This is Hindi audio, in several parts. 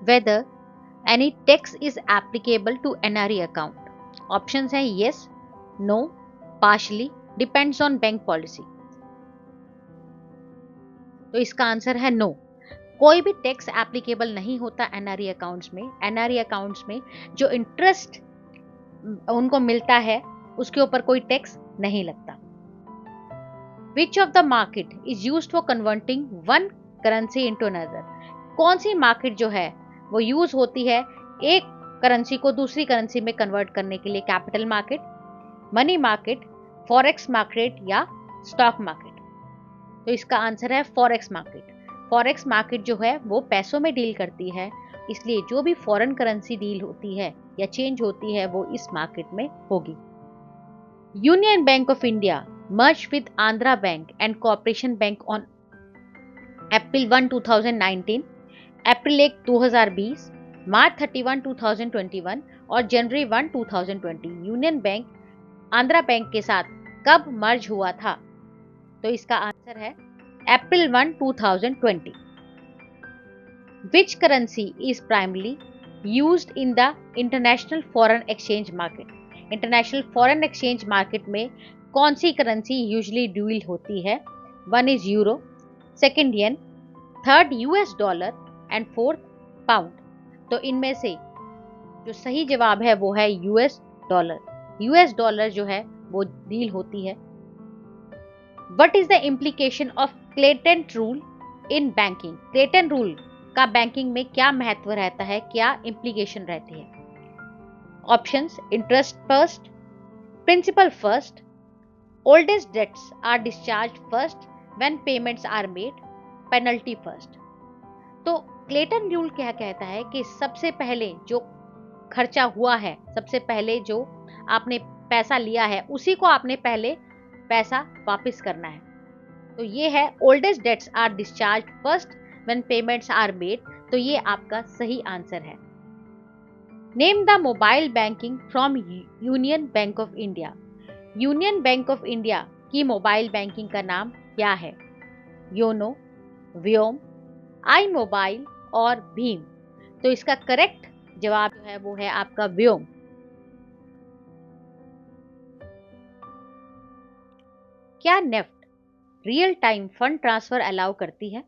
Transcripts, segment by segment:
whether any tax is applicable to NRE account. Options है yes, no, partially, depends on bank policy. तो इसका आंसर है नो। कोई भी टैक्स एप्लीकेबल नहीं होता एनआरई अकाउंट्स में। एनआरई अकाउंट्स में जो इंटरेस्ट उनको मिलता है उसके ऊपर कोई टैक्स नहीं लगता। Which of the market is used for converting one currency into another? कौन सी मार्केट जो है वो यूज होती है एक करेंसी को दूसरी करेंसी में कन्वर्ट करने के लिए? Capital market, money market, forex market या स्टॉक मार्केट? तो इसका आंसर है फॉरेक्स मार्केट। फॉरेक्स मार्केट जो है वो पैसों में डील करती है, इसलिए जो भी फॉरेन करेंसी डील होती है या चेंज होती है वो इस मार्केट में होगी। Union Bank of India merged with Andhra Bank and Corporation Bank on April 1, 2019, अप्रैल 1, 2020, मार्च 31, 2021 और जनवरी 1, 2020 यूनियन बैंक आंध्रा बैंक के साथ कब मर्ज हुआ था? तो इसका आंसर है अप्रैल 1, 2020। Which currency is primarily used in the international foreign exchange market? International foreign exchange market में कौन सी करेंसी यूजुअली डील होती है? One is euro, second yen, third US dollar and fourth pound. तो इनमें से जो सही जवाब है वो है यूएस डॉलर। यूएस डॉलर जो है वो डील होती है। What is the implication of Clayton rule in banking? Clayton rule का बैंकिंग में क्या महत्व रहता है, क्या इम्प्लीकेशन रहती है? Options: interest first, principal first, oldest debts are discharged first when payments are made, penalty first। तो क्लेटन रूल क्या कहता है कि सबसे पहले जो खर्चा हुआ है, सबसे पहले जो आपने पैसा लिया है उसी को आपने पहले पैसा वापस करना है। तो ये है oldest debts are discharge first when payments are made. तो ये आपका सही आंसर है। Name the mobile banking from Union Bank of India. Union Bank of India की मोबाइल बैंकिंग का नाम क्या है? योनो, व्योम, आई मोबाइल और भीम। तो इसका करेक्ट जवाब जो है वो है आपका व्योम। क्या NEFT real time fund transfer allow करती है?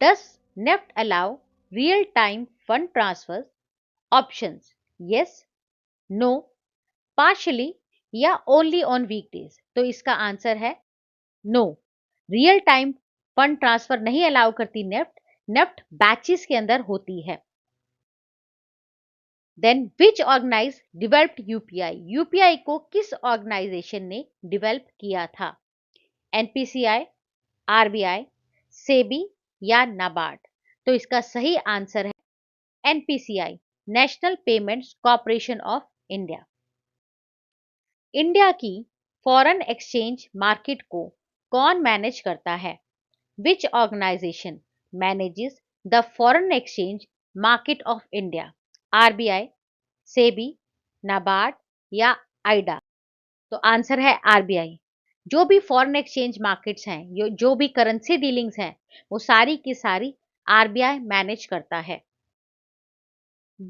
Does NEFT allow real time fund transfer? Options: yes, no, partially या ओनली ऑन वीकडेज। तो इसका आंसर है no. Real time fund transfer नहीं अलाउ करती नेफ्ट। नेफ्ट बैचेस के अंदर होती है। Then which organise developed UPI? UPI को किस ऑर्गेनाइजेशन ने डेवलप किया था? एनपीसीआई, आरबीआई, सेबी या नाबार्ड? तो इसका सही आंसर है NPCI, National Payments Corporation of India. India की फॉरेन एक्सचेंज मार्केट को कौन मैनेज करता है? Which organisation manages the foreign exchange market of India? RBI, SEBI, NABARD या आइडा? तो आंसर है आरबीआई। जो भी फॉरेन एक्सचेंज मार्केट्स हैं, जो भी करेंसी डीलिंग्स हैं, वो सारी की सारी आरबीआई मैनेज करता है।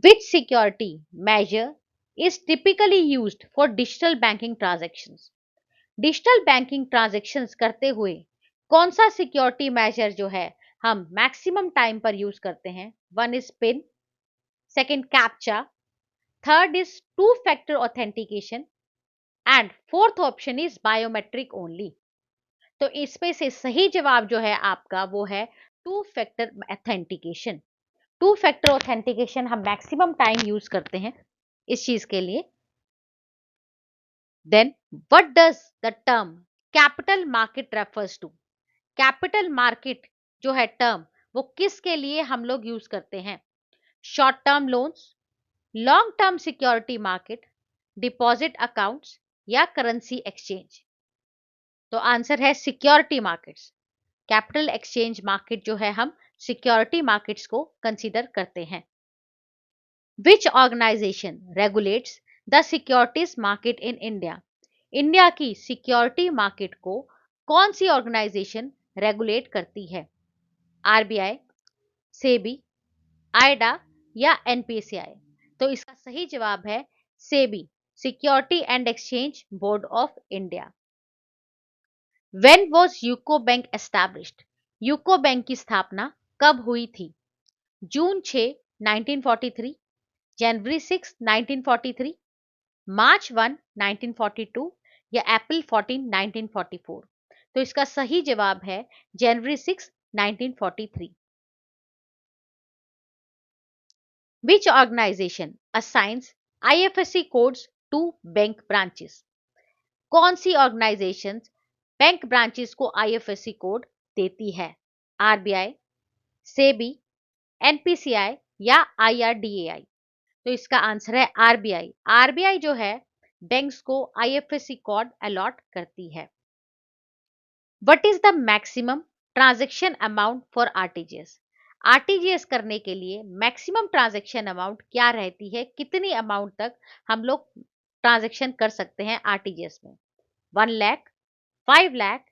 Which security measure is typically used for digital banking transactions? Digital banking transactions करते हुए कौन सा सिक्योरिटी मेजर जो है हम मैक्सिमम टाइम पर यूज करते हैं? One is pin, second captcha, third is to factor authentication and fourth option is biometric only. तो इसमें से सही जवाब जो है आपका वो है two factor authentication. Two factor authentication हम मैक्सिमम टाइम यूज करते हैं इस चीज के लिए। Then what does the term capital market refers to? Capital market जो है टर्म वो किसके लिए हम लोग यूज करते हैं? Short term loans, long term security market, deposit accounts या करेंसी एक्सचेंज? तो आंसर है security markets. Capital exchange market जो है हम सिक्योरिटी मार्केट्स को कंसीडर करते हैं। Which organisation regulates the securities market in India? India की सिक्योरिटी मार्केट को कौन सी ऑर्गेनाइजेशन रेगुलेट करती है? आरबीआई, सेबी, आईडा या एनपीसीआई? तो इसका सही जवाब है SEBI, security and exchange board of India. When was UCO bank established? UCO bank की स्थापना कब हुई थी? जून 6 1943, जनवरी 6 1943, मार्च 1 1942 या अप्रैल 14 1944? तो इसका सही जवाब है जनवरी 6 1943। Which organization assigns IFSC codes to bank branches? कौन सी ऑर्गेनाइजेशन बैंक ब्रांचेस को आईएफएससी कोड देती है? आरबीआई, सेबी, एनपीसीआई या आईआरडीएआई? तो इसका आंसर है आरबीआई। आरबीआई जो है बैंक्स को आईएफएससी कोड अलॉट करती है। What is the maximum transaction amount for RTGS? RTGS करने के लिए मैक्सिमम ट्रांजैक्शन अमाउंट क्या रहती है? कितनी अमाउंट तक हम लोग ट्रांजैक्शन कर सकते हैं आरटीजीएस में? 1 लाख, 5 लाख,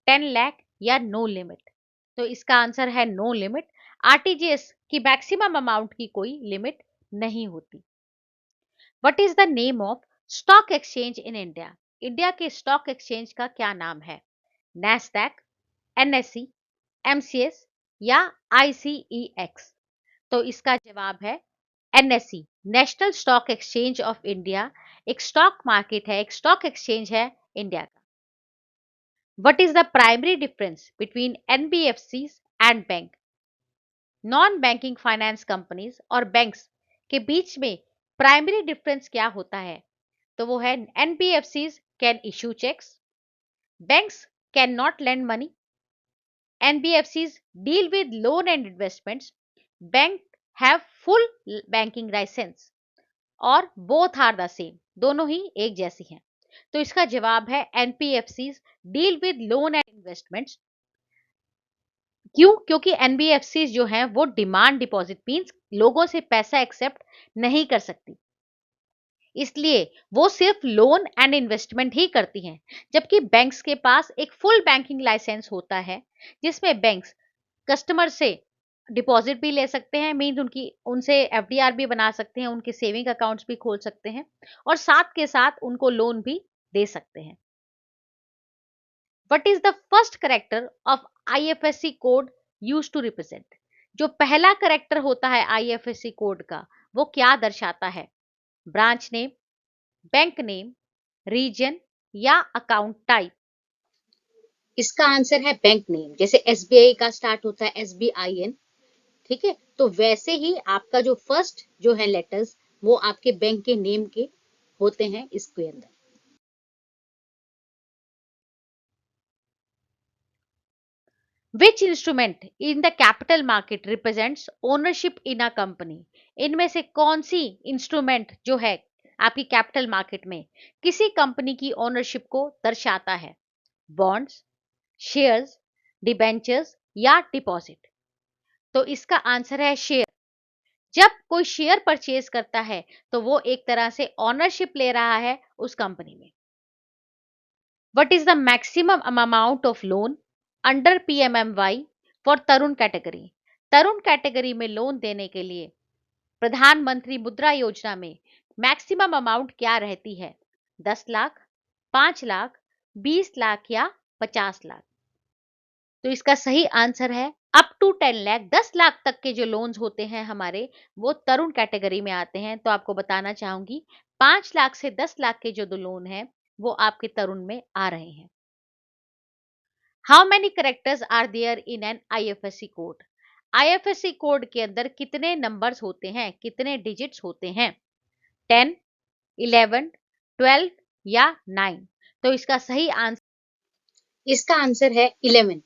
10 लाख या नो लिमिट? तो इसका आंसर है नो लिमिट। आरटीजीएस की मैक्सिमम अमाउंट की कोई लिमिट नहीं होती। What is the name of stock exchange in India? India के स्टॉक एक्सचेंज का क्या नाम है? नैस्डैक, एनएससी, एमसीएस या आईसीईएक्स? तो इसका जवाब है NSC, national stock exchange of India. एक स्टॉक मार्केट है, एक स्टॉक एक्सचेंज है इंडिया का। What is the primary difference between NBFCs and bank? Non banking finance companies और बैंक्स के बीच में प्राइमरी डिफरेंस क्या होता है? तो वो है NBFCs can issue cheques, banks can not lend money, NBFCs deal with loan and investments, bank have full banking license और both are the same, दोनों ही एक जैसी हैं। तो इसका जवाब है NBFCs deal with loan and investments। क्यों? क्योंकि NBFCs जो हैं वो डिमांड डिपॉजिट मीन्स लोगों से पैसा एक्सेप्ट नहीं कर सकती, इसलिए वो सिर्फ लोन एंड इन्वेस्टमेंट ही करती हैं। जबकि बैंक्स के पास एक फुल बैंकिंग लाइसेंस होता है जिसमें बैंक्स कस्टमर से डिपॉजिट भी ले सकते हैं, मीन्स उनकी उनसे एफडीआर भी बना सकते हैं, उनके सेविंग अकाउंट्स भी खोल सकते हैं और साथ के साथ उनको लोन भी दे सकते हैं। What is the first character of IFSC code used to represent? जो पहला कैरेक्टर होता है आईएफएससी कोड का वो क्या दर्शाता है? Branch name, bank name, region या अकाउंट टाइप? इसका आंसर है बैंक नेम। जैसे एसबीआई का स्टार्ट होता है एसबीआईएन, ठीक है, तो वैसे ही आपका जो फर्स्ट जो है लेटर्स वो आपके बैंक के नेम के होते हैं इसके अंदर। Which instrument in the capital market represents ownership in a company? इनमें से कौन सी इंस्ट्रूमेंट जो है आपकी कैपिटल मार्केट में किसी कंपनी की ओनरशिप को दर्शाता है? बॉन्ड्स, शेयर्स, डिबेंचर्स या डिपॉजिट? तो इसका आंसर है शेयर। जब कोई शेयर परचेज करता है तो वो एक तरह से ओनरशिप ले रहा है उस कंपनी में। What is the maximum amount of loan under PMMY for Tarun category? Tarun category में लोन देने के लिए प्रधानमंत्री मुद्रा योजना में मैक्सिमम अमाउंट क्या रहती है? 10 लाख, 5 लाख, 20 लाख या 50 लाख? तो इसका सही आंसर है अप टू 10 लाख। 10 लाख तक के जो लोन्स होते हैं हमारे वो तरुण कैटेगरी में आते हैं। तो आपको बताना चाहूंगी 5 लाख से 10 लाख के जो लोन है वो आपके तरुण में आ रहे हैं। How many characters are there in an IFSC code? IFSC code के अंदर कितने नंबर्स होते हैं, कितने डिजिट्स होते हैं? 10, 11, 12 या 9? तो इसका आंसर है 11।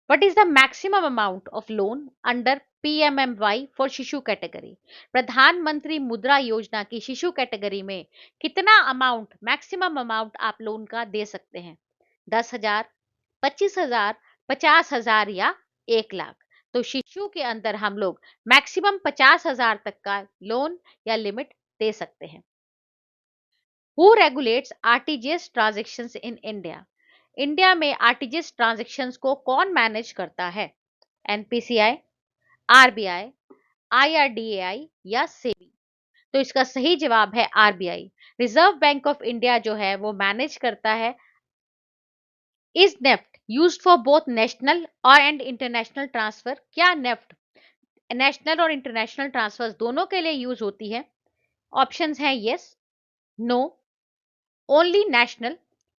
What is the maximum amount of loan under PMMY for शिशु कैटेगरी? प्रधानमंत्री मुद्रा योजना की शिशु कैटेगरी में कितना अमाउंट, मैक्सिमम अमाउंट आप लोन का दे सकते हैं? 10,000, 25,000, 50,000 या 1 लाख? तो शिशु के अंदर हम लोग मैक्सिमम 50,000 तक का लोन या लिमिट दे सकते हैं। Who regulates RTGS transactions in India? India में आरटीजीएस ट्रांजैक्शंस को कौन मैनेज करता है? एनपीसीआई, आरबीआई, आईआरडीएआई या सेबी? तो इसका सही जवाब है RBI. Reserve bank of India जो है वो मैनेज करता है। Is NEFT used for both national और एंड इंटरनेशनल ट्रांसफर? क्या नेफ्ट नेशनल और इंटरनेशनल ट्रांसफर्स दोनों के लिए यूज होती है? ऑप्शंस हैं यस, नो, ओनली नेशनल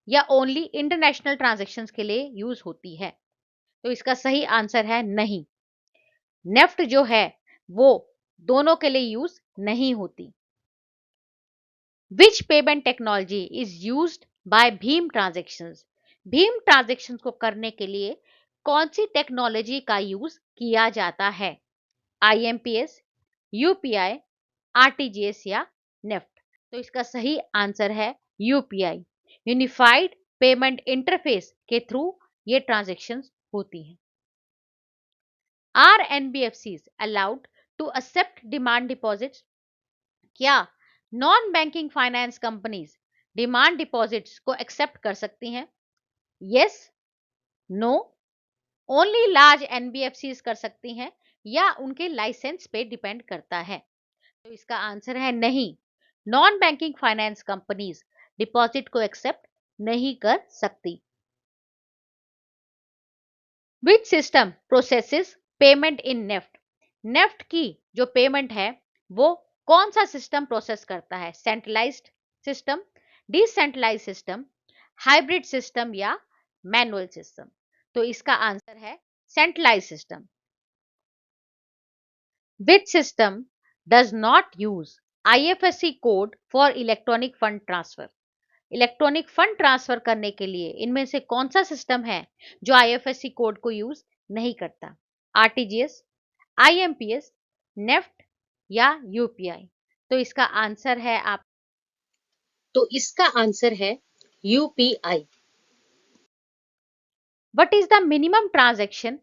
या ओनली इंटरनेशनल ट्रांजैक्शंस के लिए यूज होती है। तो इसका सही आंसर है नहीं। नेफ्ट जो है वो दोनों के लिए यूज नहीं होती। विच payment technology is used by Bhim transactions? Bhim transactions को करने के लिए कौन सी टेक्नोलॉजी का यूज किया जाता है? आईएमपीएस, यूपीआई, आरटीजीएस या नेफ्ट? तो इसका सही आंसर है यूपीआई, यूनिफाइड पेमेंट इंटरफेस के थ्रू ये ट्रांजैक्शंस होती हैं। Are NBFCs allowed to accept demand deposits? क्या non banking finance companies demand deposits को एक्सेप्ट कर सकती हैं? Yes, no, only large NBFCs कर सकती हैं या उनके लाइसेंस पे डिपेंड करता है? तो इसका आंसर है नहीं। Non banking finance companies deposit को एक्सेप्ट नहीं कर सकती। Which system processes payment in NEFT? NEFT की जो पेमेंट है वो कौन सा सिस्टम प्रोसेस करता है? Centralised system, decentralised system, hybrid system या मैनुअल सिस्टम? तो इसका आंसर है centralised system. Which system does not use IFSC code for electronic fund transfer? Electronic fund transfer करने के लिए इनमें से कौन सा सिस्टम है जो आईएफएससी कोड को यूज नहीं करता? आरटीजीएस, आईएमपीएस, नेफ्ट या यूपीआई? तो इसका आंसर है UPI. What is the minimum transaction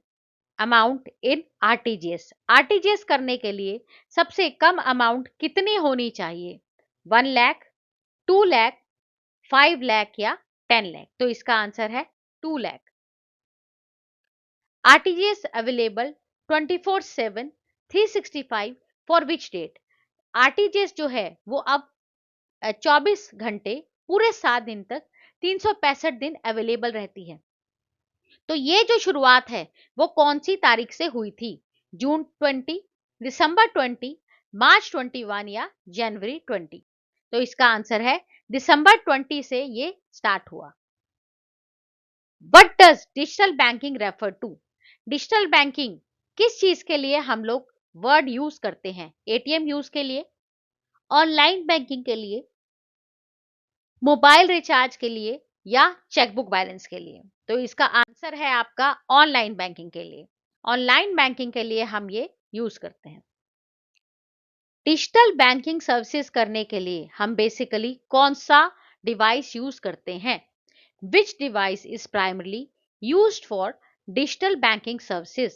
amount in RTGS? RTGS करने के लिए सबसे कम अमाउंट कितनी होनी चाहिए? 1 लाख, 2 लाख, 5 लाख या 10 लाख? तो इसका आंसर है 2 lakh. RTGS available 24/7 365 for which date? RTGS जो है वो अब 24 घंटे पूरे 7 दिन तक 365 दिन अवेलेबल रहती है। तो ये जो शुरुआत है वो कौन सी तारीख से हुई थी? जून 20, दिसंबर 20, मार्च 21 या जनवरी 20? तो इसका आंसर है दिसंबर 20 से ये स्टार्ट हुआ। What does digital banking refer to? Digital banking किस चीज के लिए हम लोग वर्ड यूज करते हैं? एटीएम यूज के लिए, ऑनलाइन बैंकिंग के लिए, मोबाइल रिचार्ज के लिए या चेकबुक बैलेंस के लिए? तो इसका आंसर है आपका ऑनलाइन बैंकिंग के लिए। ऑनलाइन बैंकिंग के लिए हम ये यूज करते हैं। डिजिटल बैंकिंग सर्विसेज करने के लिए हम बेसिकली कौन सा डिवाइस यूज करते हैं? Which device is primarily used for digital banking services?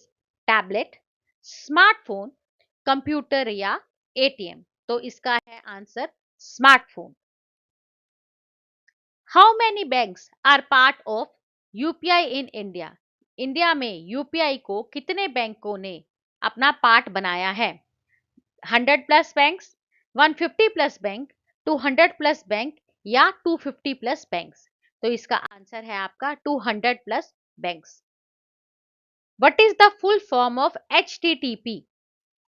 Tablet, smartphone, computer या एटीएम? तो इसका है answer smartphone. How many banks are part of UPI in India? India में यूपीआई को कितने बैंकों ने अपना पार्ट बनाया है? 100+ बैंक्स, 150+ बैंक, 200+ बैंक या 250+ बैंक्स? तो इसका आंसर है आपका 200+ banks. What is the full form of HTTP?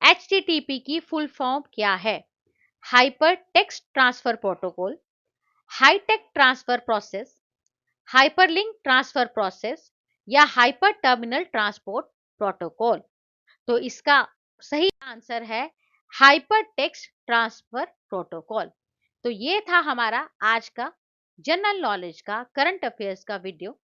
HTTP की फुल फॉर्म क्या है? Hyper text transfer protocol, hitech transfer process, hyperlink transfer process या हाइपर टर्मिनल ट्रांसपोर्ट प्रोटोकॉल? तो इसका सही आंसर है हाइपर टेक्स्ट ट्रांसफर प्रोटोकॉल। तो ये था हमारा आज का जनरल नॉलेज का करंट अफेयर्स का वीडियो।